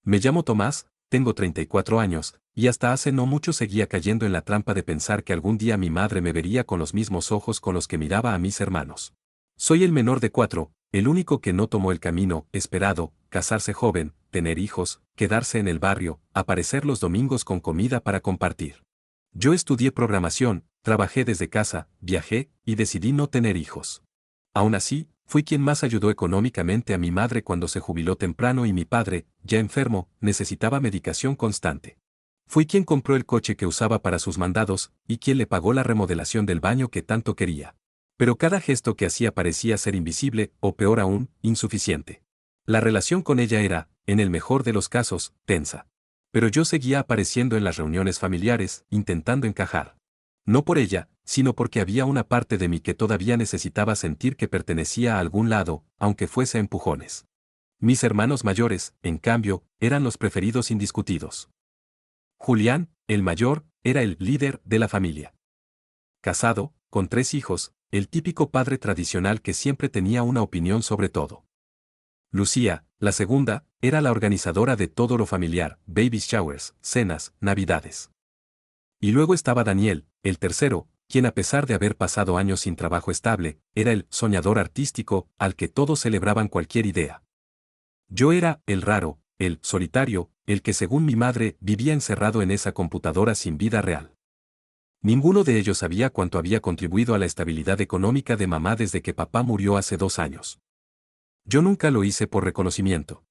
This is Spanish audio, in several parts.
Me llamo Tomás, tengo 34 años, y hasta hace no mucho seguía cayendo en la trampa de pensar que algún día mi madre me vería con los mismos ojos con los que miraba a mis hermanos. Soy el menor de 4, el único que no tomó el camino esperado: casarse joven, tener hijos, quedarse en el barrio, aparecer los domingos con comida para compartir. Yo estudié programación, trabajé desde casa, viajé, y decidí no tener hijos. Aún así, fui quien más ayudó económicamente a mi madre cuando se jubiló temprano y mi padre, ya enfermo, necesitaba medicación constante. Fui quien compró el coche que usaba para sus mandados, y quien le pagó la remodelación del baño que tanto quería. Pero cada gesto que hacía parecía ser invisible, o peor aún, insuficiente. La relación con ella era, en el mejor de los casos, tensa. Pero yo seguía apareciendo en las reuniones familiares, intentando encajar. No por ella, sino porque había una parte de mí que todavía necesitaba sentir que pertenecía a algún lado, aunque fuese a empujones. Mis hermanos mayores, en cambio, eran los preferidos indiscutidos. Julián, el mayor, era el líder de la familia. Casado, con 3 hijos, el típico padre tradicional que siempre tenía una opinión sobre todo. Lucía, la segunda, era la organizadora de todo lo familiar: baby showers, cenas, navidades. Y luego estaba Daniel, el tercero, quien a pesar de haber pasado años sin trabajo estable, era el soñador artístico, al que todos celebraban cualquier idea. Yo era el raro, el solitario, el que según mi madre vivía encerrado en esa computadora sin vida real. Ninguno de ellos sabía cuánto había contribuido a la estabilidad económica de mamá desde que papá murió hace 2 años. Yo nunca lo hice por reconocimiento.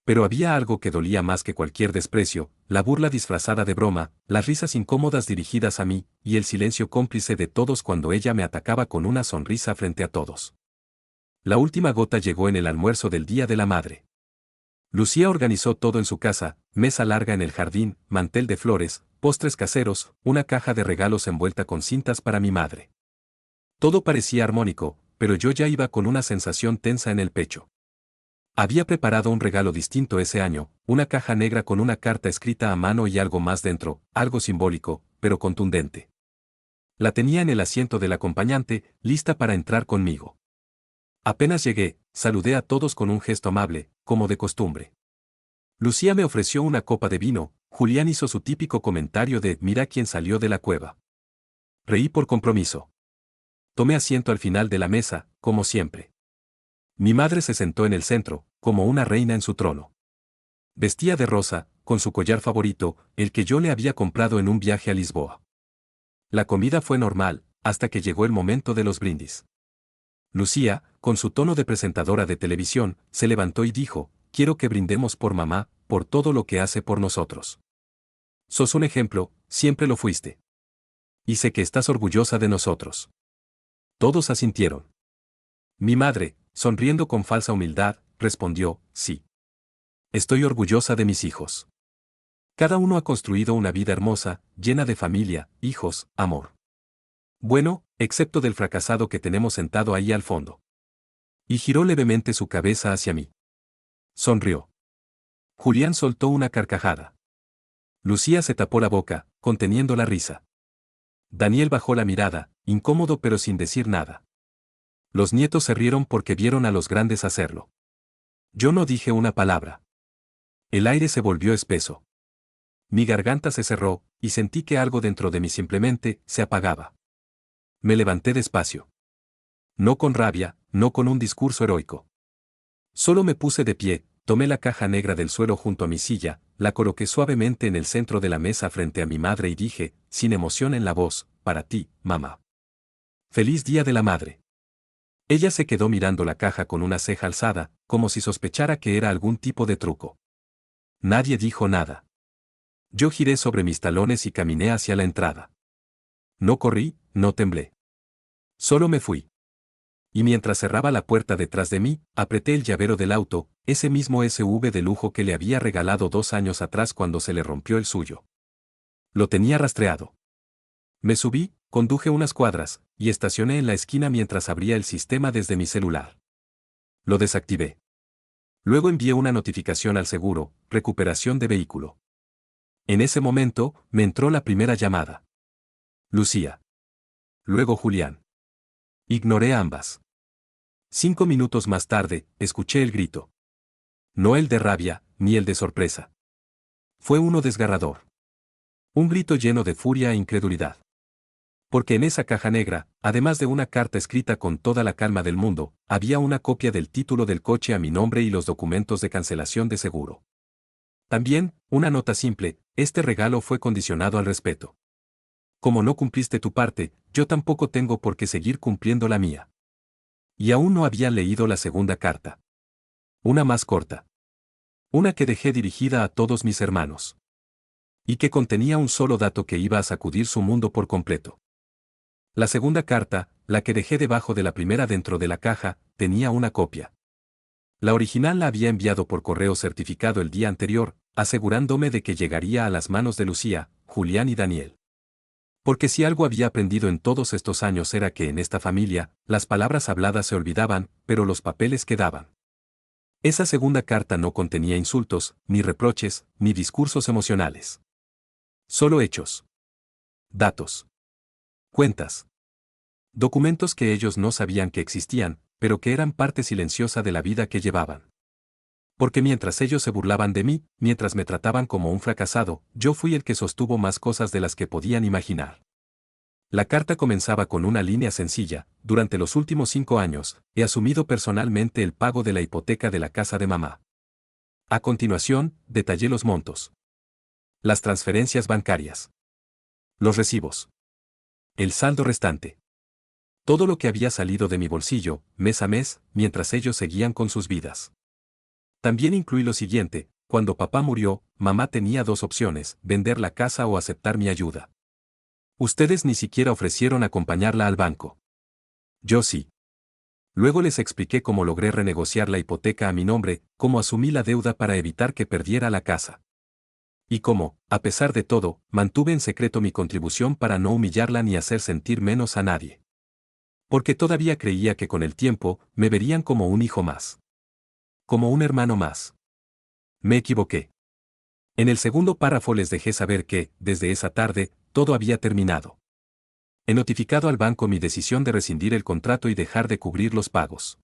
Pero había algo que dolía más que cualquier desprecio: la burla disfrazada de broma, las risas incómodas dirigidas a mí, y el silencio cómplice de todos cuando ella me atacaba con una sonrisa frente a todos. La última gota llegó en el almuerzo del Día de la Madre. Lucía organizó todo en su casa: mesa larga en el jardín, mantel de flores, postres caseros, una caja de regalos envuelta con cintas para mi madre. Todo parecía armónico, pero yo ya iba con una sensación tensa en el pecho. Había preparado un regalo distinto ese año: una caja negra con una carta escrita a mano y algo más dentro, algo simbólico, pero contundente. La tenía en el asiento del acompañante, lista para entrar conmigo. Apenas llegué, saludé a todos con un gesto amable, como de costumbre. Lucía me ofreció una copa de vino, Julián hizo su típico comentario de «mira quién salió de la cueva». Reí por compromiso. Tomé asiento al final de la mesa, como siempre. Mi madre se sentó en el centro, como una reina en su trono. Vestía de rosa, con su collar favorito, el que yo le había comprado en un viaje a Lisboa. La comida fue normal, hasta que llegó el momento de los brindis. Lucía, con su tono de presentadora de televisión, se levantó y dijo: «Quiero que brindemos por mamá, por todo lo que hace por nosotros. Sos un ejemplo, siempre lo fuiste. Y sé que estás orgullosa de nosotros». Todos asintieron. Mi madre, sonriendo con falsa humildad, respondió: «Sí. Estoy orgullosa de mis hijos. Cada uno ha construido una vida hermosa, llena de familia, hijos, amor. Bueno, excepto del fracasado que tenemos sentado ahí al fondo». Y giró levemente su cabeza hacia mí. Sonrió. Julián soltó una carcajada. Lucía se tapó la boca, conteniendo la risa. Daniel bajó la mirada, incómodo pero sin decir nada. Los nietos se rieron porque vieron a los grandes hacerlo. Yo no dije una palabra. El aire se volvió espeso. Mi garganta se cerró, y sentí que algo dentro de mí simplemente se apagaba. Me levanté despacio. No con rabia, no con un discurso heroico. Solo me puse de pie, tomé la caja negra del suelo junto a mi silla, la coloqué suavemente en el centro de la mesa frente a mi madre y dije, sin emoción en la voz: «Para ti, mamá. Feliz Día de la Madre». Ella se quedó mirando la caja con una ceja alzada, como si sospechara que era algún tipo de truco. Nadie dijo nada. Yo giré sobre mis talones y caminé hacia la entrada. No corrí, no temblé. Solo me fui. Y mientras cerraba la puerta detrás de mí, apreté el llavero del auto, ese mismo SUV de lujo que le había regalado 2 años atrás cuando se le rompió el suyo. Lo tenía rastreado. Me subí, conduje unas cuadras, y estacioné en la esquina mientras abría el sistema desde mi celular. Lo desactivé. Luego envié una notificación al seguro: recuperación de vehículo. En ese momento, me entró la primera llamada. Lucía. Luego Julián. Ignoré ambas. 5 minutos más tarde, escuché el grito. No el de rabia, ni el de sorpresa. Fue uno desgarrador. Un grito lleno de furia e incredulidad. Porque en esa caja negra, además de una carta escrita con toda la calma del mundo, había una copia del título del coche a mi nombre y los documentos de cancelación de seguro. También, una nota simple: este regalo fue condicionado al respeto. Como no cumpliste tu parte, yo tampoco tengo por qué seguir cumpliendo la mía. Y aún no había leído la segunda carta. Una más corta. Una que dejé dirigida a todos mis hermanos. Y que contenía un solo dato que iba a sacudir su mundo por completo. La segunda carta, la que dejé debajo de la primera dentro de la caja, tenía una copia. La original la había enviado por correo certificado el día anterior, asegurándome de que llegaría a las manos de Lucía, Julián y Daniel. Porque si algo había aprendido en todos estos años era que en esta familia, las palabras habladas se olvidaban, pero los papeles quedaban. Esa segunda carta no contenía insultos, ni reproches, ni discursos emocionales. Solo hechos. Datos. Cuentas. Documentos que ellos no sabían que existían, pero que eran parte silenciosa de la vida que llevaban. Porque mientras ellos se burlaban de mí, mientras me trataban como un fracasado, yo fui el que sostuvo más cosas de las que podían imaginar. La carta comenzaba con una línea sencilla: durante los últimos 5 años, he asumido personalmente el pago de la hipoteca de la casa de mamá. A continuación, detallé los montos. Las transferencias bancarias. Los recibos. El saldo restante. Todo lo que había salido de mi bolsillo, mes a mes, mientras ellos seguían con sus vidas. También incluí lo siguiente: cuando papá murió, mamá tenía 2 opciones: vender la casa o aceptar mi ayuda. Ustedes ni siquiera ofrecieron acompañarla al banco. Yo sí. Luego les expliqué cómo logré renegociar la hipoteca a mi nombre, cómo asumí la deuda para evitar que perdiera la casa. Y cómo, a pesar de todo, mantuve en secreto mi contribución para no humillarla ni hacer sentir menos a nadie. Porque todavía creía que con el tiempo, me verían como un hijo más. Como un hermano más. Me equivoqué. En el segundo párrafo les dejé saber que, desde esa tarde, todo había terminado. He notificado al banco mi decisión de rescindir el contrato y dejar de cubrir los pagos.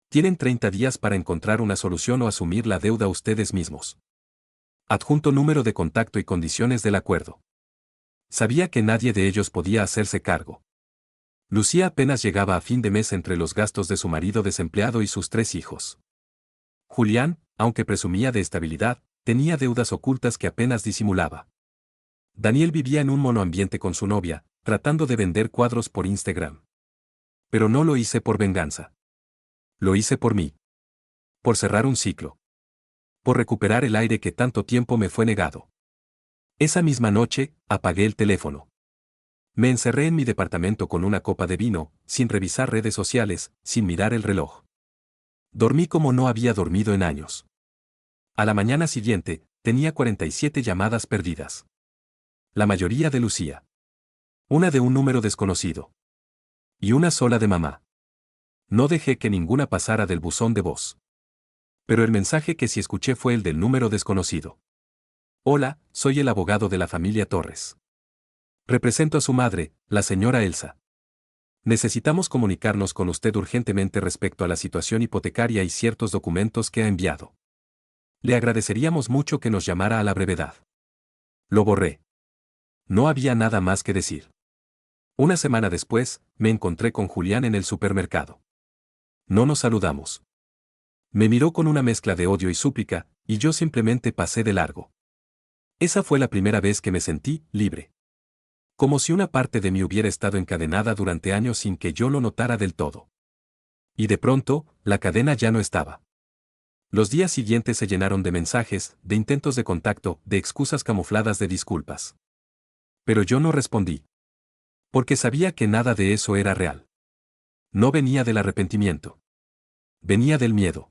Tienen 30 días para encontrar una solución o asumir la deuda ustedes mismos. Adjunto número de contacto y condiciones del acuerdo. Sabía que nadie de ellos podía hacerse cargo. Lucía apenas llegaba a fin de mes entre los gastos de su marido desempleado y sus 3 hijos. Julián, aunque presumía de estabilidad, tenía deudas ocultas que apenas disimulaba. Daniel vivía en un monoambiente con su novia, tratando de vender cuadros por Instagram. Pero no lo hice por venganza. Lo hice por mí. Por cerrar un ciclo. Por recuperar el aire que tanto tiempo me fue negado. Esa misma noche, apagué el teléfono. Me encerré en mi departamento con una copa de vino, sin revisar redes sociales, sin mirar el reloj. Dormí como no había dormido en años. A la mañana siguiente, tenía 47 llamadas perdidas. La mayoría de Lucía. Una de un número desconocido. Y una sola de mamá. No dejé que ninguna pasara del buzón de voz. Pero el mensaje que sí escuché fue el del número desconocido. Hola, soy el abogado de la familia Torres. Represento a su madre, la señora Elsa. Necesitamos comunicarnos con usted urgentemente respecto a la situación hipotecaria y ciertos documentos que ha enviado. Le agradeceríamos mucho que nos llamara a la brevedad. Lo borré. No había nada más que decir. Una semana después, me encontré con Julián en el supermercado. No nos saludamos. Me miró con una mezcla de odio y súplica, y yo simplemente pasé de largo. Esa fue la primera vez que me sentí libre. Como si una parte de mí hubiera estado encadenada durante años sin que yo lo notara del todo. Y de pronto, la cadena ya no estaba. Los días siguientes se llenaron de mensajes, de intentos de contacto, de excusas camufladas de disculpas. Pero yo no respondí. Porque sabía que nada de eso era real. No venía del arrepentimiento. Venía del miedo.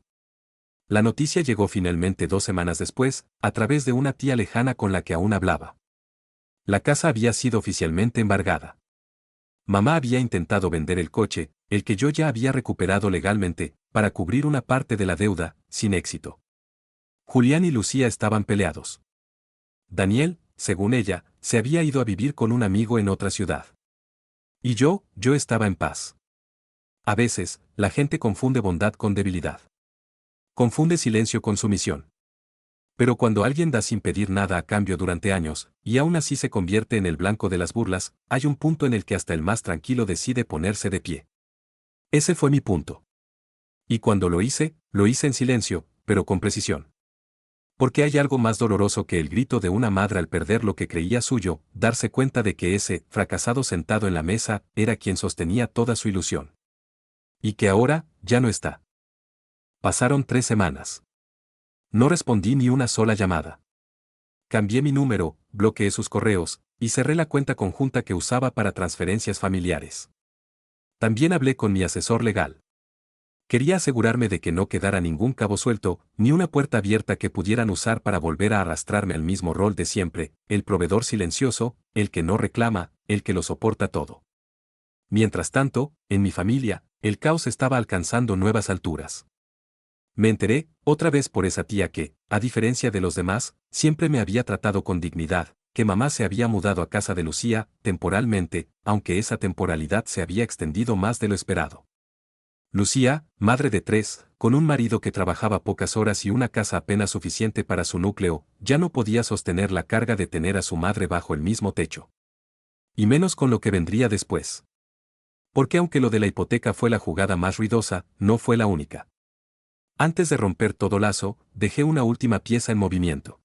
La noticia llegó finalmente 2 semanas después, a través de una tía lejana con la que aún hablaba. La casa había sido oficialmente embargada. Mamá había intentado vender el coche, el que yo ya había recuperado legalmente, para cubrir una parte de la deuda, sin éxito. Julián y Lucía estaban peleados. Daniel, según ella, se había ido a vivir con un amigo en otra ciudad. Y yo estaba en paz. A veces, la gente confunde bondad con debilidad. Confunde silencio con sumisión. Pero cuando alguien da sin pedir nada a cambio durante años, y aún así se convierte en el blanco de las burlas, hay un punto en el que hasta el más tranquilo decide ponerse de pie. Ese fue mi punto. Y cuando lo hice en silencio, pero con precisión. Porque hay algo más doloroso que el grito de una madre al perder lo que creía suyo, darse cuenta de que ese fracasado sentado en la mesa era quien sostenía toda su ilusión. Y que ahora, ya no está. Pasaron 3 semanas. No respondí ni una sola llamada. Cambié mi número, bloqueé sus correos, y cerré la cuenta conjunta que usaba para transferencias familiares. También hablé con mi asesor legal. Quería asegurarme de que no quedara ningún cabo suelto, ni una puerta abierta que pudieran usar para volver a arrastrarme al mismo rol de siempre, el proveedor silencioso, el que no reclama, el que lo soporta todo. Mientras tanto, en mi familia, el caos estaba alcanzando nuevas alturas. Me enteré, otra vez por esa tía que, a diferencia de los demás, siempre me había tratado con dignidad, que mamá se había mudado a casa de Lucía, temporalmente, aunque esa temporalidad se había extendido más de lo esperado. Lucía, madre de 3, con un marido que trabajaba pocas horas y una casa apenas suficiente para su núcleo, ya no podía sostener la carga de tener a su madre bajo el mismo techo. Y menos con lo que vendría después. Porque aunque lo de la hipoteca fue la jugada más ruidosa, no fue la única. Antes de romper todo lazo, dejé una última pieza en movimiento.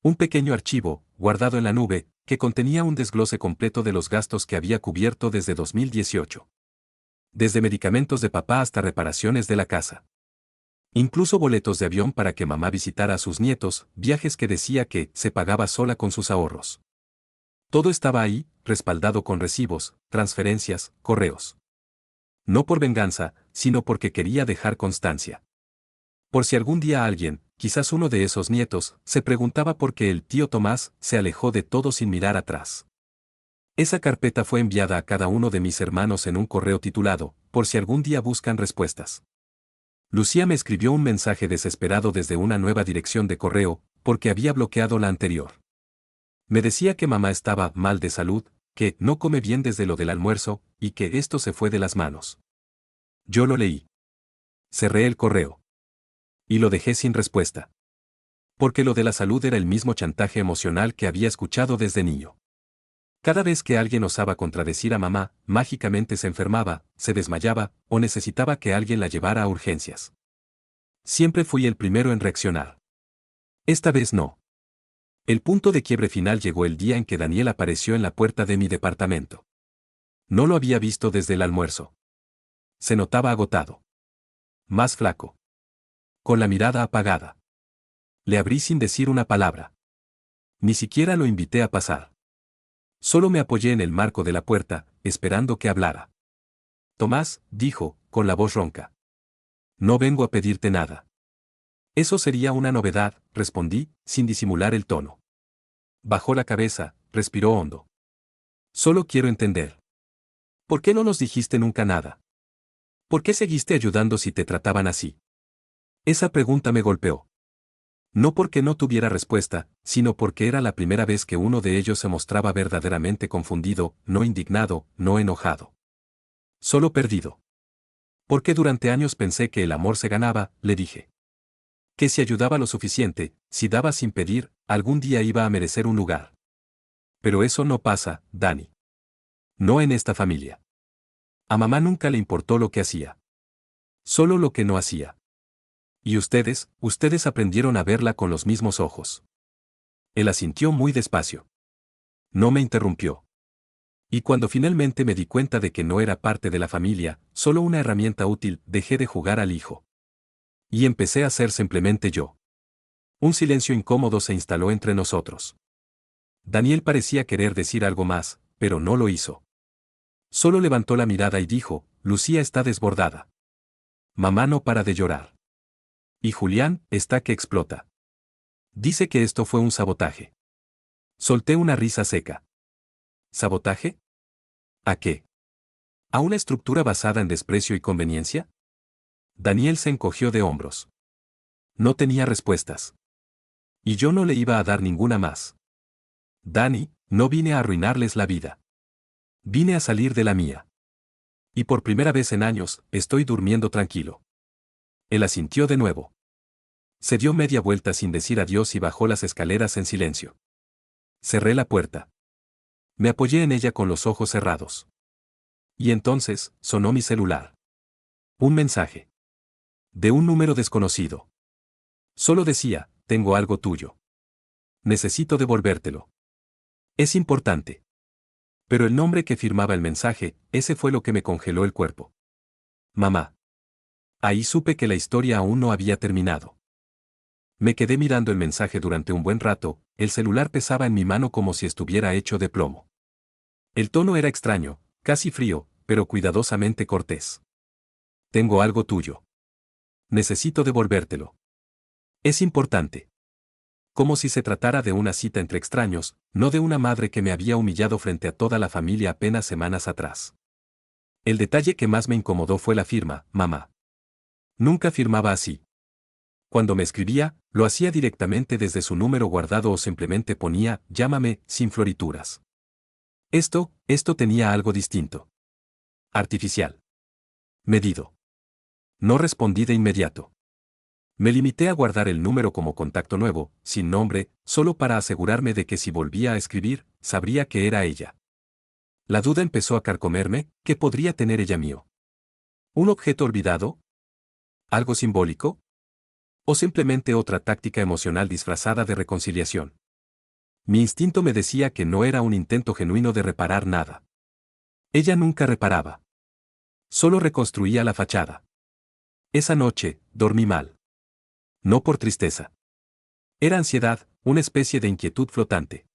Un pequeño archivo, guardado en la nube, que contenía un desglose completo de los gastos que había cubierto desde 2018. Desde medicamentos de papá hasta reparaciones de la casa. Incluso boletos de avión para que mamá visitara a sus nietos, viajes que decía que se pagaba sola con sus ahorros. Todo estaba ahí, respaldado con recibos, transferencias, correos. No por venganza, sino porque quería dejar constancia. Por si algún día alguien, quizás uno de esos nietos, se preguntaba por qué el tío Tomás se alejó de todo sin mirar atrás. Esa carpeta fue enviada a cada uno de mis hermanos en un correo titulado, por si algún día buscan respuestas. Lucía me escribió un mensaje desesperado desde una nueva dirección de correo, porque había bloqueado la anterior. Me decía que mamá estaba mal de salud, que no come bien desde lo del almuerzo, y que esto se fue de las manos. Yo lo leí. Cerré el correo. Y lo dejé sin respuesta. Porque lo de la salud era el mismo chantaje emocional que había escuchado desde niño. Cada vez que alguien osaba contradecir a mamá, mágicamente se enfermaba, se desmayaba, o necesitaba que alguien la llevara a urgencias. Siempre fui el primero en reaccionar. Esta vez no. El punto de quiebre final llegó el día en que Daniel apareció en la puerta de mi departamento. No lo había visto desde el almuerzo. Se notaba agotado. Más flaco. Con la mirada apagada. Le abrí sin decir una palabra. Ni siquiera lo invité a pasar. Solo me apoyé en el marco de la puerta, esperando que hablara. Tomás, dijo, con la voz ronca. No vengo a pedirte nada. Eso sería una novedad, respondí, sin disimular el tono. Bajó la cabeza, respiró hondo. Solo quiero entender. ¿Por qué no nos dijiste nunca nada? ¿Por qué seguiste ayudando si te trataban así? Esa pregunta me golpeó. No porque no tuviera respuesta, sino porque era la primera vez que uno de ellos se mostraba verdaderamente confundido, no indignado, no enojado. Solo perdido. Porque durante años pensé que el amor se ganaba, le dije. Que si ayudaba lo suficiente, si daba sin pedir, algún día iba a merecer un lugar. Pero eso no pasa, Dani. No en esta familia. A mamá nunca le importó lo que hacía. Solo lo que no hacía. Y ustedes aprendieron a verla con los mismos ojos. Él asintió muy despacio. No me interrumpió. Y cuando finalmente me di cuenta de que no era parte de la familia, solo una herramienta útil, dejé de jugar al hijo. Y empecé a ser simplemente yo. Un silencio incómodo se instaló entre nosotros. Daniel parecía querer decir algo más, pero no lo hizo. Solo levantó la mirada y dijo, Lucía está desbordada. Mamá no para de llorar. Y Julián está que explota. Dice que esto fue un sabotaje. Solté una risa seca. ¿Sabotaje? ¿A qué? ¿A una estructura basada en desprecio y conveniencia? Daniel se encogió de hombros. No tenía respuestas. Y yo no le iba a dar ninguna más. Dani, no vine a arruinarles la vida. Vine a salir de la mía. Y por primera vez en años, estoy durmiendo tranquilo. Él asintió de nuevo. Se dio media vuelta sin decir adiós y bajó las escaleras en silencio. Cerré la puerta. Me apoyé en ella con los ojos cerrados. Y entonces, sonó mi celular. Un mensaje. De un número desconocido. Solo decía, tengo algo tuyo. Necesito devolvértelo. Es importante. Pero el nombre que firmaba el mensaje, ese fue lo que me congeló el cuerpo. Mamá. Ahí supe que la historia aún no había terminado. Me quedé mirando el mensaje durante un buen rato, el celular pesaba en mi mano como si estuviera hecho de plomo. El tono era extraño, casi frío, pero cuidadosamente cortés. Tengo algo tuyo. Necesito devolvértelo. Es importante. Como si se tratara de una cita entre extraños, no de una madre que me había humillado frente a toda la familia apenas semanas atrás. El detalle que más me incomodó fue la firma, mamá. Nunca firmaba así. Cuando me escribía, lo hacía directamente desde su número guardado o simplemente ponía, llámame, sin florituras. Esto tenía algo distinto. Artificial. Medido. No respondí de inmediato. Me limité a guardar el número como contacto nuevo, sin nombre, solo para asegurarme de que si volvía a escribir, sabría que era ella. La duda empezó a carcomerme, ¿qué podría tener ella mío? ¿Un objeto olvidado? ¿Algo simbólico? ¿O simplemente otra táctica emocional disfrazada de reconciliación? Mi instinto me decía que no era un intento genuino de reparar nada. Ella nunca reparaba. Solo reconstruía la fachada. Esa noche, dormí mal. No por tristeza. Era ansiedad, una especie de inquietud flotante.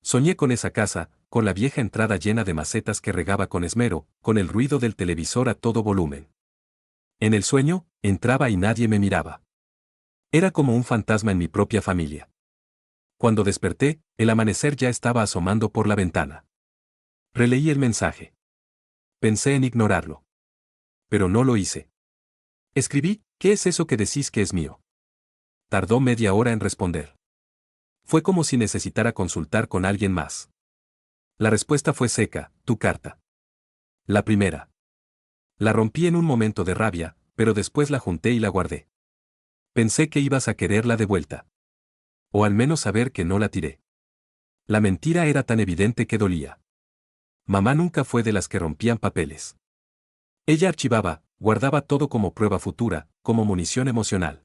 Soñé con esa casa, con la vieja entrada llena de macetas que regaba con esmero, con el ruido del televisor a todo volumen. En el sueño, entraba y nadie me miraba. Era como un fantasma en mi propia familia. Cuando desperté, el amanecer ya estaba asomando por la ventana. Releí el mensaje. Pensé en ignorarlo. Pero no lo hice. Escribí, ¿qué es eso que decís que es mío? Tardó media hora en responder. Fue como si necesitara consultar con alguien más. La respuesta fue seca, tu carta. La primera. La rompí en un momento de rabia, pero después la junté y la guardé. Pensé que ibas a quererla de vuelta. O al menos saber que no la tiré. La mentira era tan evidente que dolía. Mamá nunca fue de las que rompían papeles. Ella archivaba, guardaba todo como prueba futura, como munición emocional.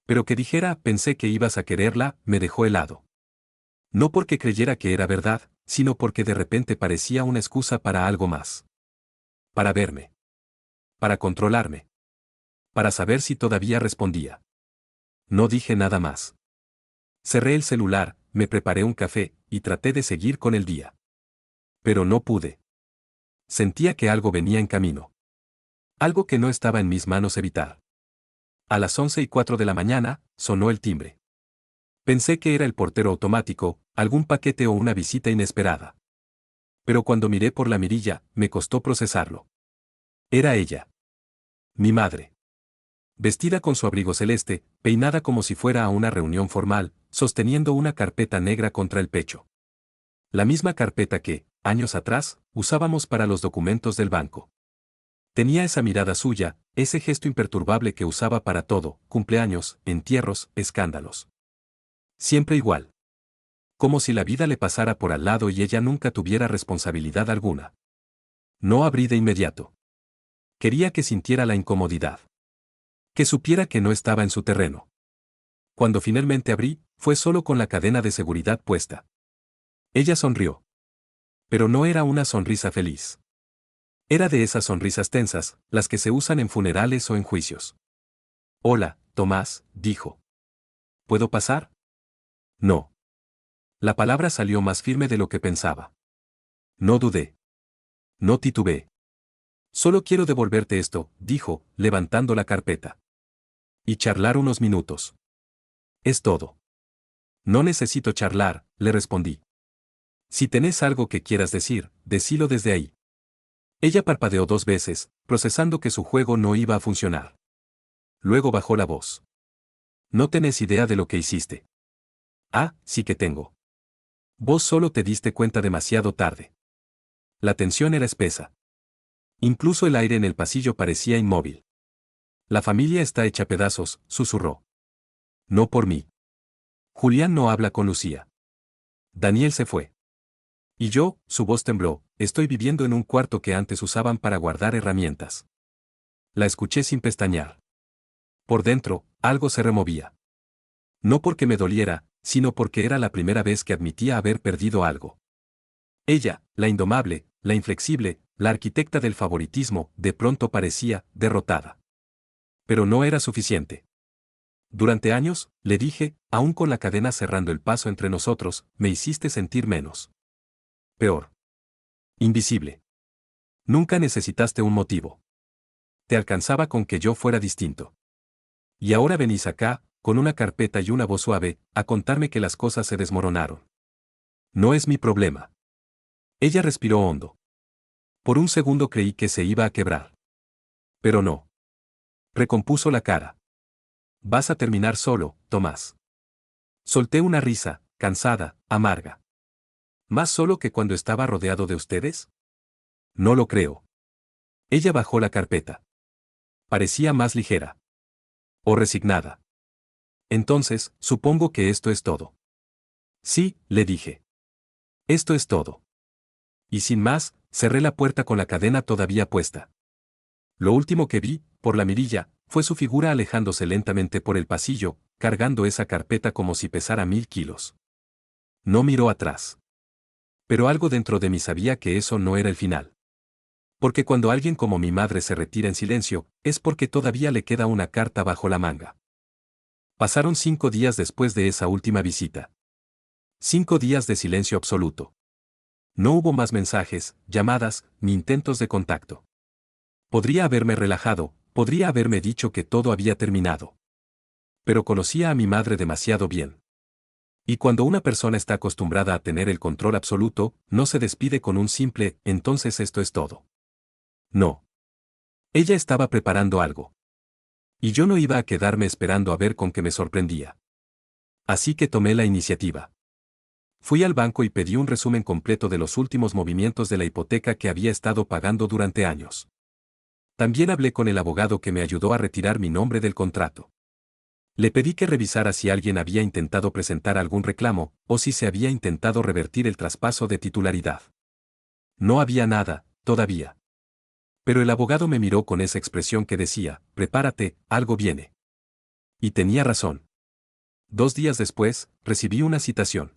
Pero que dijera, pensé que ibas a quererla, me dejó helado. No porque creyera que era verdad, sino porque de repente parecía una excusa para algo más. Para verme. Para controlarme. Para saber si todavía respondía. No dije nada más. Cerré el celular, me preparé un café, y traté de seguir con el día. Pero no pude. Sentía que algo venía en camino. Algo que no estaba en mis manos evitar. A las 11:04 de la mañana, sonó el timbre. Pensé que era el portero automático, algún paquete o una visita inesperada. Pero cuando miré por la mirilla, me costó procesarlo. Era ella. Mi madre. Vestida con su abrigo celeste, peinada como si fuera a una reunión formal, sosteniendo una carpeta negra contra el pecho. La misma carpeta que, años atrás, usábamos para los documentos del banco. Tenía esa mirada suya, ese gesto imperturbable que usaba para todo, cumpleaños, entierros, escándalos. Siempre igual. Como si la vida le pasara por al lado y ella nunca tuviera responsabilidad alguna. No abrí de inmediato. Quería que sintiera la incomodidad. Que supiera que no estaba en su terreno. Cuando finalmente abrí, fue solo con la cadena de seguridad puesta. Ella sonrió. Pero no era una sonrisa feliz. Era de esas sonrisas tensas, las que se usan en funerales o en juicios. Hola, Tomás, dijo. ¿Puedo pasar? No. La palabra salió más firme de lo que pensaba. No dudé. No titubeé. Solo quiero devolverte esto, dijo, levantando la carpeta. Y charlar unos minutos. Es todo. No necesito charlar, le respondí. Si tenés algo que quieras decir, decilo desde ahí. Ella parpadeó 2 veces, procesando que su juego no iba a funcionar. Luego bajó la voz. No tenés idea de lo que hiciste. Ah, sí que tengo. Vos solo te diste cuenta demasiado tarde. La tensión era espesa. Incluso el aire en el pasillo parecía inmóvil. La familia está hecha pedazos, susurró. No por mí. Julián no habla con Lucía. Daniel se fue. Y yo, su voz tembló, estoy viviendo en un cuarto que antes usaban para guardar herramientas. La escuché sin pestañear. Por dentro, algo se removía. No porque me doliera, sino porque era la primera vez que admitía haber perdido algo. Ella, la indomable, la inflexible, la arquitecta del favoritismo, de pronto parecía derrotada. Pero no era suficiente. Durante años, le dije, aún con la cadena cerrando el paso entre nosotros, me hiciste sentir menos. Peor. Invisible. Nunca necesitaste un motivo. Te alcanzaba con que yo fuera distinto. Y ahora venís acá, con una carpeta y una voz suave, a contarme que las cosas se desmoronaron. No es mi problema. Ella respiró hondo. Por un segundo creí que se iba a quebrar. Pero no. Recompuso la cara. Vas a terminar solo, Tomás. Solté una risa, cansada, amarga. ¿Más solo que cuando estaba rodeado de ustedes? No lo creo. Ella bajó la carpeta. Parecía más ligera. O resignada. Entonces, supongo que esto es todo. Sí, le dije. Esto es todo. Y sin más, cerré la puerta con la cadena todavía puesta. Lo último que vi, por la mirilla, fue su figura alejándose lentamente por el pasillo, cargando esa carpeta como si pesara 1000 kilos. No miró atrás. Pero algo dentro de mí sabía que eso no era el final. Porque cuando alguien como mi madre se retira en silencio, es porque todavía le queda una carta bajo la manga. Pasaron 5 días después de esa última visita. 5 días de silencio absoluto. No hubo más mensajes, llamadas, ni intentos de contacto. Podría haberme relajado, podría haberme dicho que todo había terminado. Pero conocía a mi madre demasiado bien. Y cuando una persona está acostumbrada a tener el control absoluto, no se despide con un simple, entonces esto es todo. No. Ella estaba preparando algo. Y yo no iba a quedarme esperando a ver con qué me sorprendía. Así que tomé la iniciativa. Fui al banco y pedí un resumen completo de los últimos movimientos de la hipoteca que había estado pagando durante años. También hablé con el abogado que me ayudó a retirar mi nombre del contrato. Le pedí que revisara si alguien había intentado presentar algún reclamo, o si se había intentado revertir el traspaso de titularidad. No había nada, todavía. Pero el abogado me miró con esa expresión que decía, prepárate, algo viene. Y tenía razón. 2 días después, recibí una citación.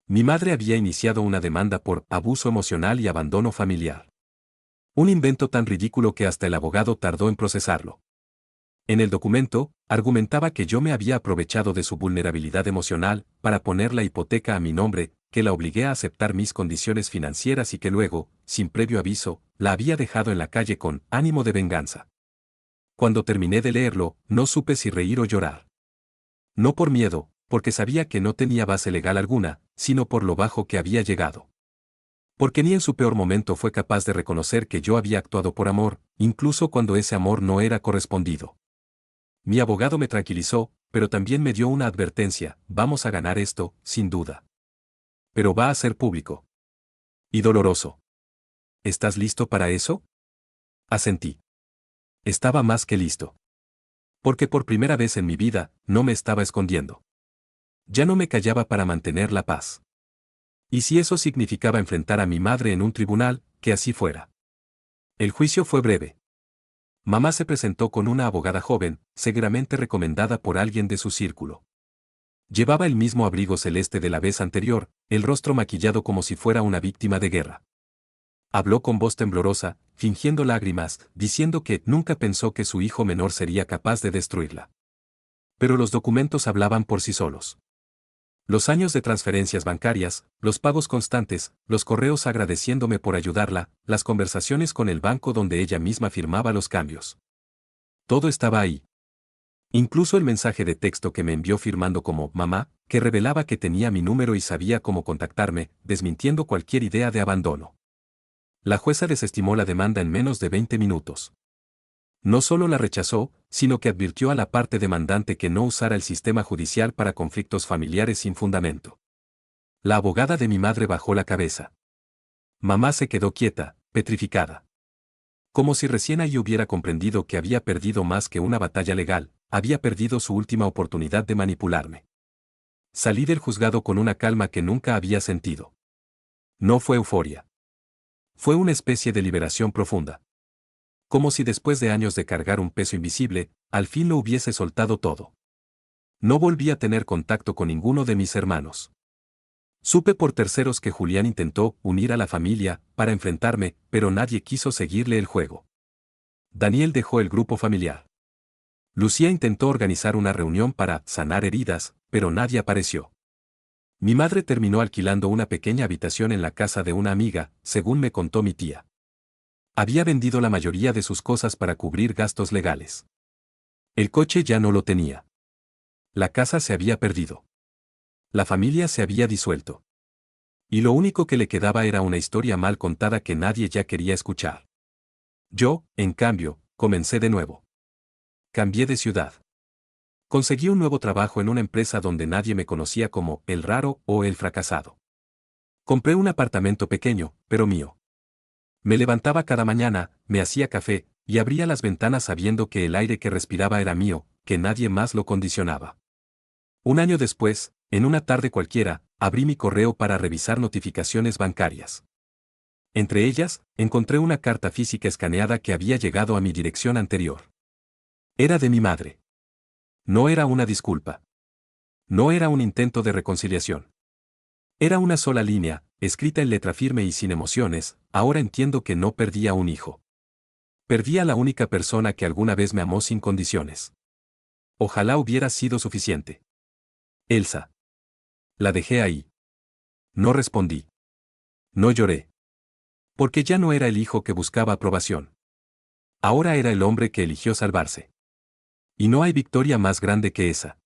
Mi madre había iniciado una demanda por abuso emocional y abandono familiar. Un invento tan ridículo que hasta el abogado tardó en procesarlo. En el documento, argumentaba que yo me había aprovechado de su vulnerabilidad emocional para poner la hipoteca a mi nombre, que la obligué a aceptar mis condiciones financieras y que luego, sin previo aviso, la había dejado en la calle con ánimo de venganza. Cuando terminé de leerlo, no supe si reír o llorar. No por miedo, porque sabía que no tenía base legal alguna, sino por lo bajo que había llegado. Porque ni en su peor momento fue capaz de reconocer que yo había actuado por amor, incluso cuando ese amor no era correspondido. Mi abogado me tranquilizó, pero también me dio una advertencia, vamos a ganar esto, sin duda. Pero va a ser público. Y doloroso. ¿Estás listo para eso? Asentí. Estaba más que listo. Porque por primera vez en mi vida, no me estaba escondiendo. Ya no me callaba para mantener la paz. Y si eso significaba enfrentar a mi madre en un tribunal, que así fuera. El juicio fue breve. Mamá se presentó con una abogada joven, seguramente recomendada por alguien de su círculo. Llevaba el mismo abrigo celeste de la vez anterior, el rostro maquillado como si fuera una víctima de guerra. Habló con voz temblorosa, fingiendo lágrimas, diciendo que nunca pensó que su hijo menor sería capaz de destruirla. Pero los documentos hablaban por sí solos. Los años de transferencias bancarias, los pagos constantes, los correos agradeciéndome por ayudarla, las conversaciones con el banco donde ella misma firmaba los cambios. Todo estaba ahí. Incluso el mensaje de texto que me envió firmando como mamá, que revelaba que tenía mi número y sabía cómo contactarme, desmintiendo cualquier idea de abandono. La jueza desestimó la demanda en menos de 20 minutos. No solo la rechazó, sino que advirtió a la parte demandante que no usara el sistema judicial para conflictos familiares sin fundamento. La abogada de mi madre bajó la cabeza. Mamá se quedó quieta, petrificada. Como si recién ahí hubiera comprendido que había perdido más que una batalla legal, había perdido su última oportunidad de manipularme. Salí del juzgado con una calma que nunca había sentido. No fue euforia. Fue una especie de liberación profunda. Como si después de años de cargar un peso invisible, al fin lo hubiese soltado todo. No volví a tener contacto con ninguno de mis hermanos. Supe por terceros que Julián intentó unir a la familia para enfrentarme, pero nadie quiso seguirle el juego. Daniel dejó el grupo familiar. Lucía intentó organizar una reunión para sanar heridas, pero nadie apareció. Mi madre terminó alquilando una pequeña habitación en la casa de una amiga, según me contó mi tía. Había vendido la mayoría de sus cosas para cubrir gastos legales. El coche ya no lo tenía. La casa se había perdido. La familia se había disuelto. Y lo único que le quedaba era una historia mal contada que nadie ya quería escuchar. Yo, en cambio, comencé de nuevo. Cambié de ciudad. Conseguí un nuevo trabajo en una empresa donde nadie me conocía como el raro o el fracasado. Compré un apartamento pequeño, pero mío. Me levantaba cada mañana, me hacía café, y abría las ventanas sabiendo que el aire que respiraba era mío, que nadie más lo condicionaba. Un año después, en una tarde cualquiera, abrí mi correo para revisar notificaciones bancarias. Entre ellas, encontré una carta física escaneada que había llegado a mi dirección anterior. Era de mi madre. No era una disculpa. No era un intento de reconciliación. Era una sola línea, escrita en letra firme y sin emociones: ahora entiendo que no perdí a un hijo. Perdí a la única persona que alguna vez me amó sin condiciones. Ojalá hubiera sido suficiente. Elsa. La dejé ahí. No respondí. No lloré. Porque ya no era el hijo que buscaba aprobación. Ahora era el hombre que eligió salvarse. Y no hay victoria más grande que esa.